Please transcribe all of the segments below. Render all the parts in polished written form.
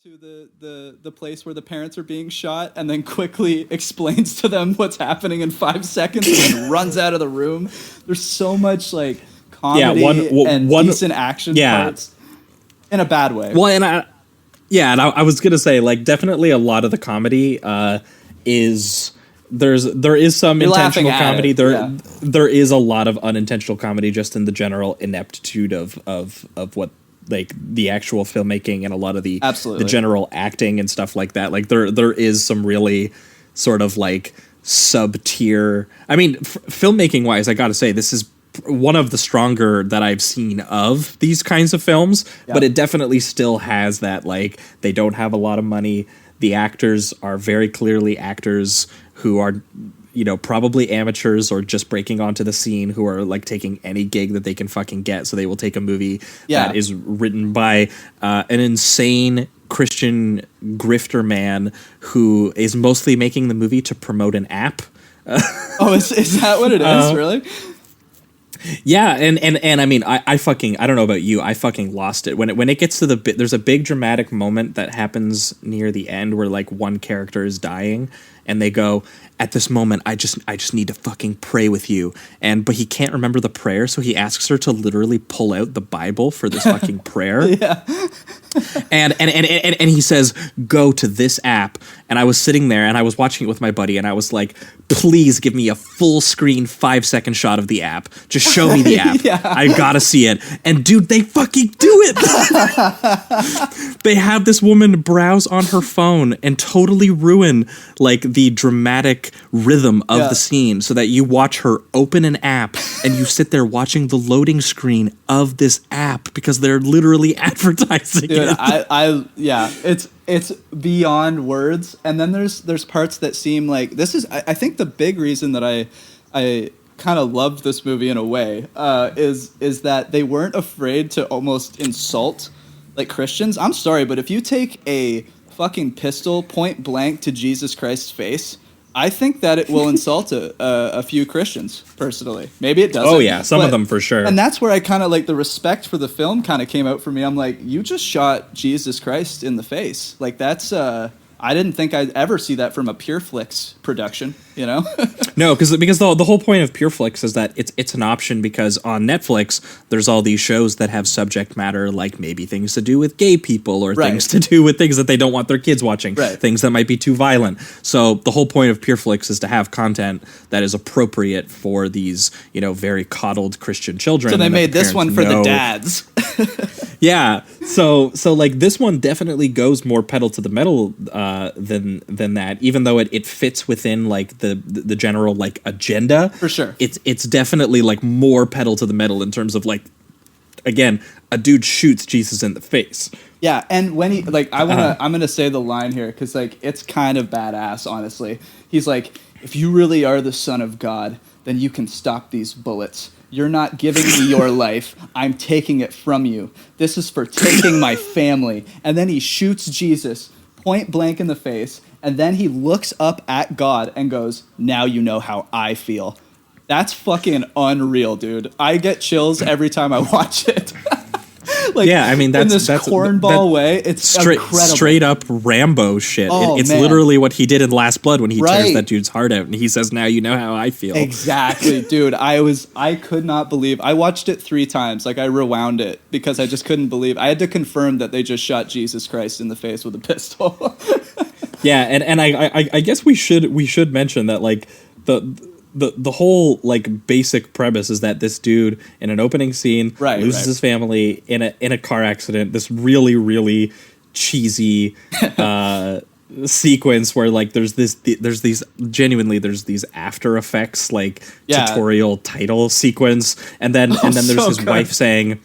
to the place where the parents are being shot and then quickly explains to them what's happening in 5 seconds and then runs out of the room. There's so much like comedy and decent action parts in a bad way. Well, and I was gonna say, like, definitely a lot of the comedy is there is some intentional comedy. There is a lot of unintentional comedy just in the general ineptitude of what like the actual filmmaking and a lot of the general acting and stuff like that. Like there is some really sort of like sub-tier. I mean, filmmaking wise, I gotta say this is one of the stronger that I've seen of these kinds of films, but it definitely still has that, like, they don't have a lot of money. The actors are very clearly actors who are, you know, probably amateurs or just breaking onto the scene, who are like taking any gig that they can fucking get. So they will take a movie that is written by an insane Christian grifter man who is mostly making the movie to promote an app. Is that what it is? Really? Yeah, and I mean, I don't know about you, I fucking lost it when it gets to the bit. There's a big dramatic moment that happens near the end where like one character is dying, and they go, at this moment, I just need to fucking pray with you, but he can't remember the prayer, so he asks her to literally pull out the Bible for this fucking prayer. Yeah. And he says, go to this app. And I was sitting there and I was watching it with my buddy and I was like, please give me a full screen 5-second shot of the app. Just show me the app. I gotta see it. And dude, they fucking do it. They have this woman browse on her phone and totally ruin like the dramatic rhythm of the scene so that you watch her open an app and you sit there watching the loading screen of this app because they're literally advertising it. It's beyond words. And then there's parts that seem like this is, I think the big reason that I kind of loved this movie in a way is that they weren't afraid to almost insult like Christians. I'm sorry, but if you take a fucking pistol point blank to Jesus Christ's face, I think that it will insult a few Christians, personally. Maybe it doesn't. Oh, yeah, some of them for sure. And that's where I kind of, like, the respect for the film kind of came out for me. I'm like, you just shot Jesus Christ in the face. Like, that's, I didn't think I'd ever see that from a Pure Flix production, you know? No, because the whole point of Pure Flix is that it's an option, because on Netflix there's all these shows that have subject matter like maybe things to do with gay people or things to do with things that they don't want their kids watching, things that might be too violent. So the whole point of Pure Flix is to have content that is appropriate for these, you know, very coddled Christian children. So they made this one for the dads. Yeah, so like this one definitely goes more pedal to the metal than that, even though it fits within like the general like agenda. For sure. It's definitely like more pedal to the metal in terms of like, again, a dude shoots Jesus in the face. Yeah, and when he like I'm gonna say the line here because like it's kind of badass, honestly. He's like, if you really are the Son of God, then you can stop these bullets. You're not giving me your life. I'm taking it from you. This is for taking my family. And then he shoots Jesus point blank in the face. And then he looks up at God and goes, now you know how I feel. That's fucking unreal, dude. I get chills every time I watch it. Like, yeah, I mean, that's in this cornball way. It's incredible. Straight up Rambo shit. It's literally what he did in Last Blood when he tears that dude's heart out and he says, now you know how I feel. Exactly, dude. I could not believe. I watched it 3 times. Like, I rewound it because I just couldn't believe. I had to confirm that they just shot Jesus Christ in the face with a pistol. Yeah, and I guess we should mention that, like, the whole like basic premise is that this dude in an opening scene loses his family in a car accident. This really, really cheesy sequence where like there's these After Effects like tutorial title sequence, and then there's his wife saying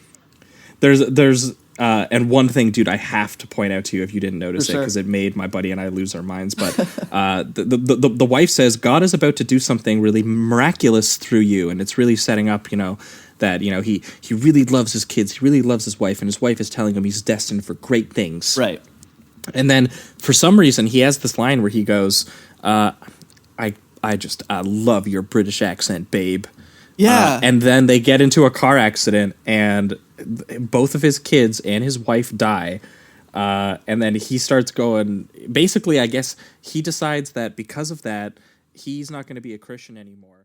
there's and one thing, dude, I have to point out to you if you didn't notice it, because it made my buddy and I lose our minds. But the wife says, God is about to do something really miraculous through you. And it's really setting up, you know, that, you know, he really loves his kids. He really loves his wife. And his wife is telling him he's destined for great things. Right. And then for some reason, he has this line where he goes, I love your British accent, babe. Yeah. And then they get into a car accident and both of his kids and his wife die. And then he starts going. Basically, I guess he decides that because of that, he's not going to be a Christian anymore.